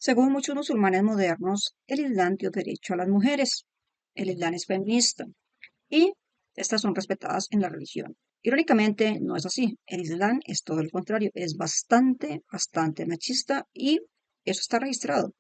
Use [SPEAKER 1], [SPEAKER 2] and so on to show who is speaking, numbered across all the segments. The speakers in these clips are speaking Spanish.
[SPEAKER 1] Según muchos musulmanes modernos, el Islam dio derecho a las mujeres. El Islam es feminista y estas son respetadas en la religión. Irónicamente, no es así. El Islam es todo lo contrario, es bastante machista y eso está registrado.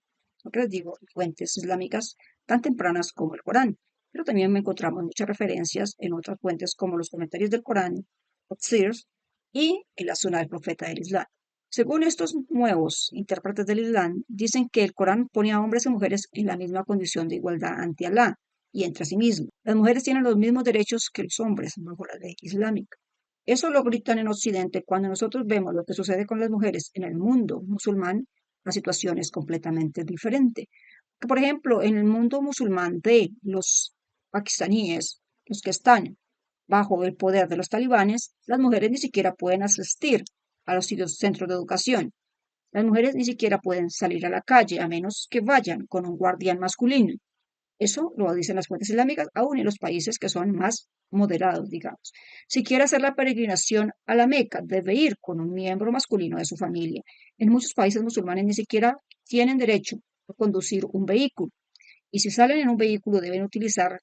[SPEAKER 1] Lo que les digo, fuentes islámicas tan tempranas como el Corán, pero también encontramos muchas referencias en otras fuentes como los comentarios del Corán, tafsirs y en la Sunna del profeta del Islam. Según estos nuevos intérpretes del Islam, dicen que el Corán pone a hombres y mujeres en la misma condición de igualdad ante Alá y entre sí mismos. Las mujeres tienen los mismos derechos que los hombres bajo la ley islámica. Eso lo gritan en Occidente. Cuando nosotros vemos lo que sucede con las mujeres en el mundo musulmán, la situación es completamente diferente. Que, por ejemplo, en el mundo musulmán de los pakistaníes, los que están bajo el poder de los talibanes, las mujeres ni siquiera pueden asistir a los centros de educación. Las mujeres ni siquiera pueden salir a la calle a menos que vayan con un guardián masculino. Eso lo dicen las fuentes islámicas, aún en los países que son más moderados, digamos. Si quiere hacer la peregrinación a la Meca, debe ir con un miembro masculino de su familia. En muchos países musulmanes ni siquiera tienen derecho a conducir un vehículo. Y si salen en un vehículo, deben utilizar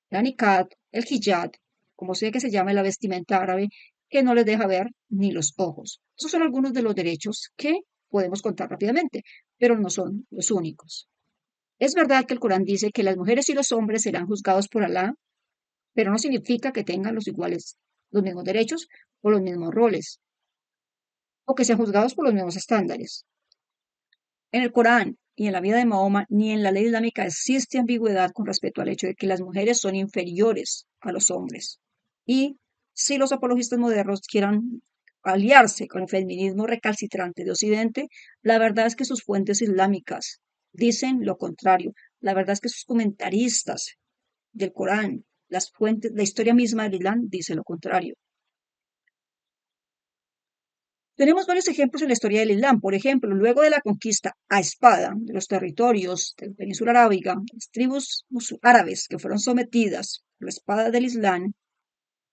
[SPEAKER 1] la niqab, el hijab, como sea que se llame la vestimenta árabe, que no les deja ver ni los ojos. Esos son algunos de los derechos que podemos contar rápidamente, pero no son los únicos. Es verdad que el Corán dice que las mujeres y los hombres serán juzgados por Alá, pero no significa que tengan los mismos derechos o los mismos roles, o que sean juzgados por los mismos estándares. En el Corán y en la vida de Mahoma, ni en la ley islámica existe ambigüedad con respecto al hecho de que las mujeres son inferiores a los hombres. Y si los apologistas modernos quieran aliarse con el feminismo recalcitrante de Occidente, la verdad es que sus fuentes islámicas dicen lo contrario. La verdad es que sus comentaristas del Corán, las fuentes, la historia misma del Islam dice lo contrario. Tenemos varios ejemplos en la historia del Islam. Por ejemplo, luego de la conquista a espada de los territorios de la península arábiga, las tribus árabes que fueron sometidas por la espada del Islam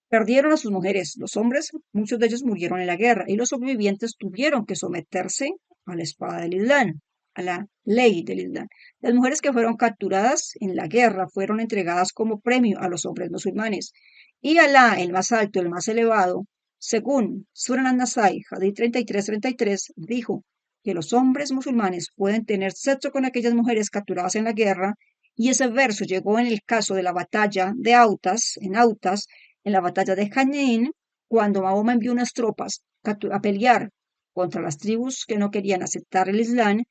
[SPEAKER 1] perdieron a sus mujeres. Los hombres, muchos de ellos murieron en la guerra y los sobrevivientes tuvieron que someterse a la espada del Islam, a la ley del Islam. Las mujeres que fueron capturadas en la guerra fueron entregadas como premio a los hombres musulmanes. Y Alá, el más alto, el más elevado, según Surah An-Nasai, Hadith 33:33, dijo que los hombres musulmanes pueden tener sexo con aquellas mujeres capturadas en la guerra, y ese verso llegó en el caso de la batalla de Autas, en la batalla de Janín, cuando Mahoma envió unas tropas a pelear contra las tribus que no querían aceptar el Islam.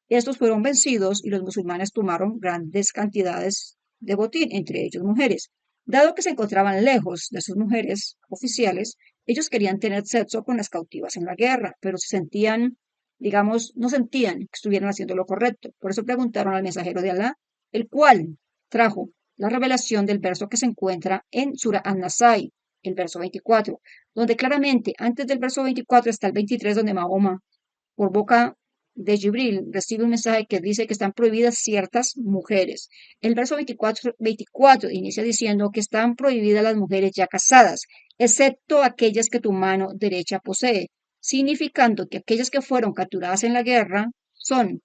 [SPEAKER 1] Estos fueron vencidos y los musulmanes tomaron grandes cantidades de botín, entre ellos mujeres. Dado que se encontraban lejos de sus mujeres oficiales, ellos querían tener sexo con las cautivas en la guerra, pero se sentían, digamos, no sentían que estuvieran haciendo lo correcto. Por eso preguntaron al mensajero de Alá, el cual trajo la revelación del verso que se encuentra en Surah An-Nasai, el verso 24, donde claramente antes del verso 24 está el 23, donde Mahoma, por boca de Jibril, recibe un mensaje que dice que están prohibidas ciertas mujeres. El verso 24 inicia diciendo que están prohibidas las mujeres ya casadas, excepto aquellas que tu mano derecha posee, significando que aquellas que fueron capturadas en la guerra son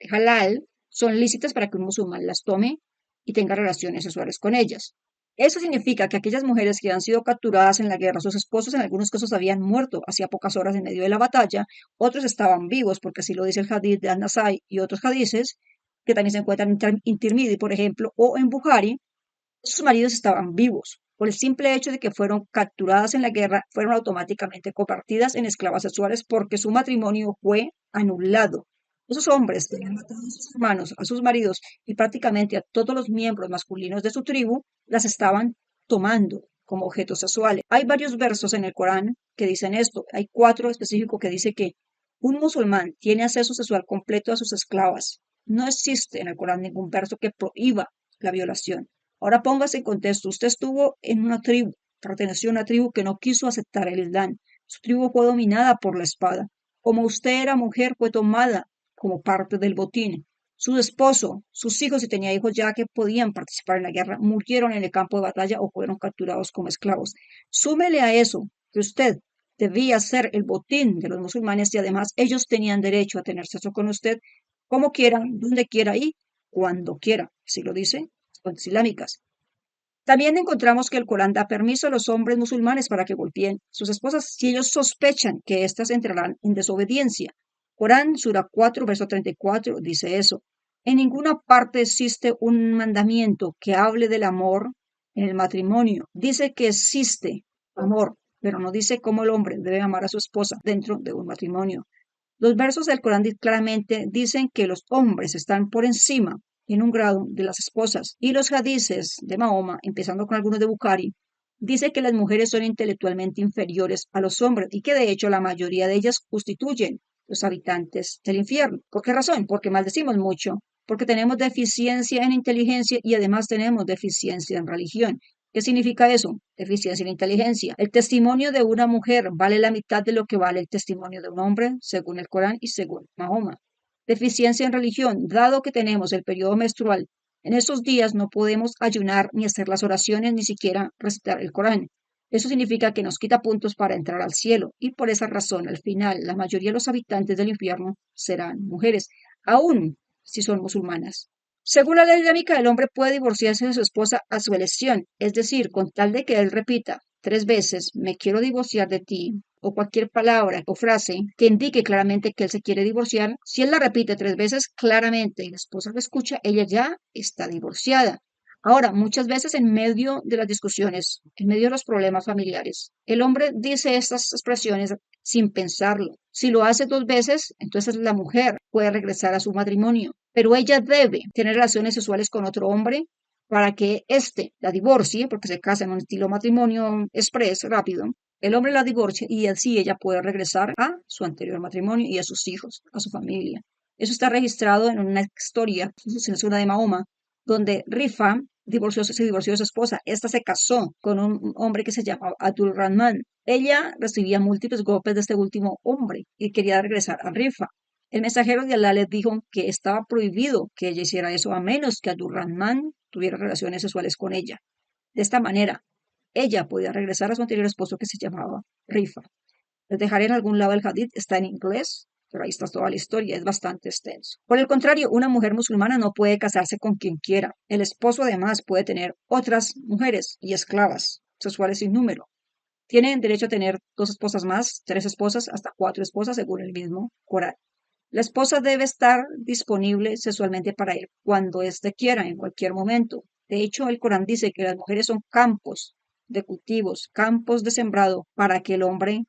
[SPEAKER 1] halal, son lícitas para que un musulmán las tome y tenga relaciones sexuales con ellas. Eso significa que aquellas mujeres que han sido capturadas en la guerra, sus esposos en algunos casos habían muerto hacía pocas horas en medio de la batalla, otros estaban vivos, porque así lo dice el hadith de An-Nasai y otros hadiths, que también se encuentran en Tirmidhi, por ejemplo, o en Bukhari. Sus maridos estaban vivos. Por el simple hecho de que fueron capturadas en la guerra, fueron automáticamente convertidas en esclavas sexuales porque su matrimonio fue anulado. Esos hombres tenían matado a sus hermanos, a sus maridos y prácticamente a todos los miembros masculinos de su tribu, las estaban tomando como objetos sexuales. Hay varios versos en el Corán que dicen esto. Hay 4 específicos que dice que un musulmán tiene acceso sexual completo a sus esclavas. No existe en el Corán ningún verso que prohíba la violación. Ahora póngase en contexto. Usted estuvo en una tribu, perteneció a una tribu que no quiso aceptar el Islam. Su tribu fue dominada por la espada. Como usted era mujer, fue tomada como parte del botín. Su esposo, sus hijos, si tenía hijos ya que podían participar en la guerra, murieron en el campo de batalla o fueron capturados como esclavos. Súmele a eso que usted debía ser el botín de los musulmanes y además ellos tenían derecho a tener sexo con usted. como quiera, donde quiera y cuando quiera, así lo dice fuentes islámicas. También encontramos que el Corán da permiso a los hombres musulmanes para que golpeen a sus esposas si ellos sospechan que éstas entrarán en desobediencia. Corán, Sura 4, verso 34, dice eso. En ninguna parte existe un mandamiento que hable del amor en el matrimonio. Dice que existe amor, pero no dice cómo el hombre debe amar a su esposa dentro de un matrimonio. Los versos del Corán claramente dicen que los hombres están por encima en un grado de las esposas y los hadices de Mahoma, empezando con algunos de Bukhari, dice que las mujeres son intelectualmente inferiores a los hombres y que de hecho la mayoría de ellas constituyen los habitantes del infierno. ¿Por qué razón? Porque maldecimos mucho, porque tenemos deficiencia en inteligencia y además tenemos deficiencia en religión. ¿Qué significa eso? Deficiencia en inteligencia. El testimonio de una mujer vale la mitad de lo que vale el testimonio de un hombre, según el Corán y según Mahoma. Deficiencia en religión, dado que tenemos el periodo menstrual. En estos días no podemos ayunar ni hacer las oraciones, ni siquiera recitar el Corán. Eso significa que nos quita puntos para entrar al cielo y por esa razón al final la mayoría de los habitantes del infierno serán mujeres, aun si son musulmanas. Según la ley islámica, el hombre puede divorciarse de su esposa a su elección, es decir, con tal de que él repita 3 veces, me quiero divorciar de ti, o cualquier palabra o frase que indique claramente que él se quiere divorciar, si él la repite 3 veces claramente y la esposa lo escucha, ella ya está divorciada. Ahora, muchas veces en medio de las discusiones, en medio de los problemas familiares, el hombre dice estas expresiones sin pensarlo. Si lo hace 2 veces, entonces la mujer puede regresar a su matrimonio, pero ella debe tener relaciones sexuales con otro hombre para que éste la divorcie, porque se casa en un estilo matrimonio express, rápido. El hombre la divorcia y así ella puede regresar a su anterior matrimonio y a sus hijos, a su familia. Eso está registrado en una historia, censura de Mahoma, donde Rifa se divorció de su esposa. Esta se casó con un hombre que se llamaba Abdul Rahman. Ella recibía múltiples golpes de este último hombre y quería regresar a Rifa. El mensajero de Alá le dijo que estaba prohibido que ella hiciera eso a menos que Abdul Rahman tuviera relaciones sexuales con ella. De esta manera, ella podía regresar a su anterior esposo que se llamaba Rifa. Les dejaré en algún lado el hadith, está en inglés, pero ahí está toda la historia, es bastante extenso. Por el contrario, una mujer musulmana no puede casarse con quien quiera. El esposo además puede tener otras mujeres y esclavas sexuales sin número. Tienen derecho a tener 2 esposas más, 3 esposas, hasta 4 esposas, según el mismo Corán. La esposa debe estar disponible sexualmente para él cuando éste quiera, en cualquier momento. De hecho, el Corán dice que las mujeres son campos de cultivos, campos de sembrado, para que el hombre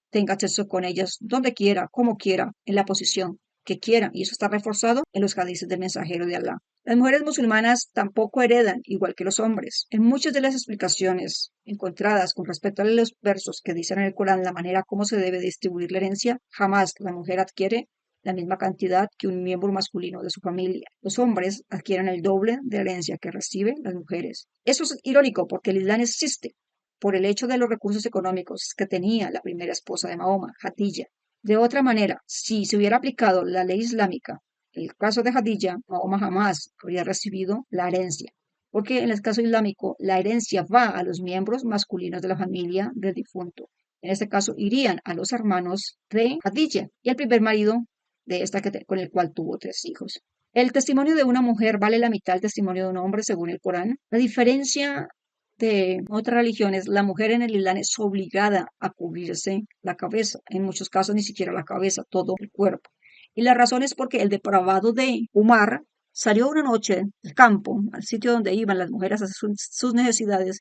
[SPEAKER 1] tenga acceso con ellas donde quiera, como quiera, en la posición que quiera. Y eso está reforzado en los hadices del mensajero de Alá. Las mujeres musulmanas tampoco heredan, igual que los hombres. En muchas de las explicaciones encontradas con respecto a los versos que dicen en el Corán la manera como se debe distribuir la herencia, jamás la mujer adquiere la misma cantidad que un miembro masculino de su familia. Los hombres adquieren el doble de la herencia que reciben las mujeres. Eso es irónico porque el Islam existe por el hecho de los recursos económicos que tenía la primera esposa de Mahoma, Jatilla. De otra manera, si se hubiera aplicado la ley islámica, en el caso de Jadilla, Mahoma jamás habría recibido la herencia, porque en el caso islámico la herencia va a los miembros masculinos de la familia del difunto. En este caso irían a los hermanos de Jadilla y al primer marido de esta con el cual tuvo 3 hijos. El testimonio de una mujer vale la mitad del testimonio de un hombre según el Corán. La diferencia de otras religiones, la mujer en el Islam es obligada a cubrirse la cabeza, en muchos casos ni siquiera la cabeza, todo el cuerpo. Y la razón es porque el depravado de Umar salió una noche al campo, al sitio donde iban las mujeres a hacer sus necesidades,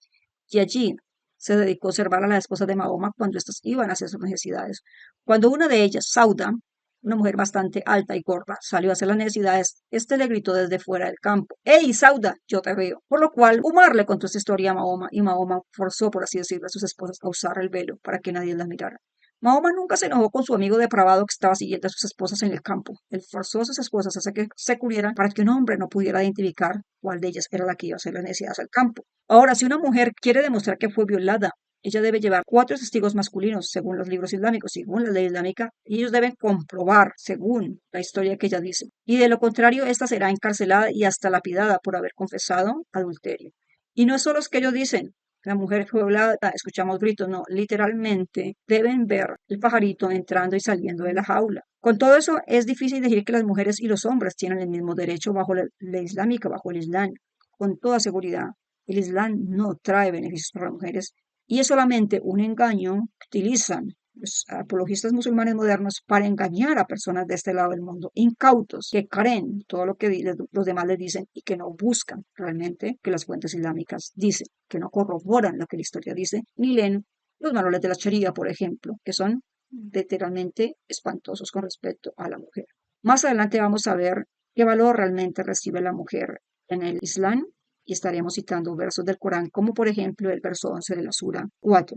[SPEAKER 1] y allí se dedicó a observar a las esposas de Mahoma cuando éstas iban a hacer sus necesidades. Cuando una de ellas, Sauda, una mujer bastante alta y gorda, salió a hacer las necesidades. Este le gritó desde fuera del campo: ¡Ey, Sauda! Yo te veo. Por lo cual, Umar le contó esta historia a Mahoma y Mahoma forzó, por así decirlo, a sus esposas a usar el velo para que nadie las mirara. Mahoma nunca se enojó con su amigo depravado que estaba siguiendo a sus esposas en el campo. Él forzó a sus esposas a que se cubrieran para que un hombre no pudiera identificar cuál de ellas era la que iba a hacer las necesidades al campo. Ahora, si una mujer quiere demostrar que fue violada, ella debe llevar 4 testigos masculinos, según los libros islámicos, según la ley islámica, y ellos deben comprobar, según la historia que ella dice. Y de lo contrario, esta será encarcelada y hasta lapidada por haber confesado adulterio. Y no es solo lo que ellos dicen: la mujer fue violada, escuchamos gritos, no, literalmente deben ver el pajarito entrando y saliendo de la jaula. Con todo eso, es difícil decir que las mujeres y los hombres tienen el mismo derecho bajo la ley islámica, bajo el Islam. Con toda seguridad, el Islam no trae beneficios para las mujeres y es solamente un engaño que utilizan los apologistas musulmanes modernos para engañar a personas de este lado del mundo, incautos, que creen todo lo que los demás les dicen y que no buscan realmente que las fuentes islámicas dicen, que no corroboran lo que la historia dice, ni leen los manuales de la Sharia, por ejemplo, que son literalmente espantosos con respecto a la mujer. Más adelante vamos a ver qué valor realmente recibe la mujer en el Islam y estaremos citando versos del Corán, como por ejemplo el verso 11 de la Sura 4.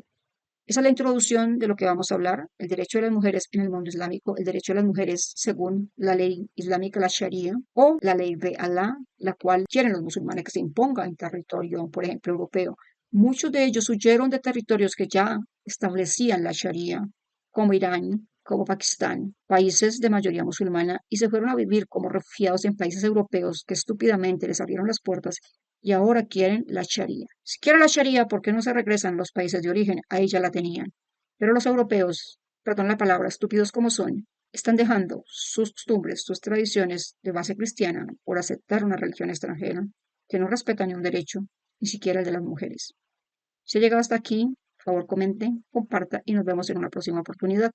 [SPEAKER 1] Esa es la introducción de lo que vamos a hablar, el derecho de las mujeres en el mundo islámico, el derecho de las mujeres según la ley islámica, la Sharia, o la ley de Alá, la cual quieren los musulmanes que se imponga en territorio, por ejemplo, europeo. Muchos de ellos huyeron de territorios que ya establecían la Sharia, como Irán, como Pakistán, países de mayoría musulmana, y se fueron a vivir como refugiados en países europeos que estúpidamente les abrieron las puertas y ahora quieren la Sharia. Si quieren la Sharia, ¿por qué no se regresan a los países de origen? Ahí ya la tenían. Pero los europeos, perdón la palabra, estúpidos como son, están dejando sus costumbres, sus tradiciones de base cristiana por aceptar una religión extranjera que no respeta ni un derecho, ni siquiera el de las mujeres. Si ha llegado hasta aquí, por favor comente, comparta y nos vemos en una próxima oportunidad.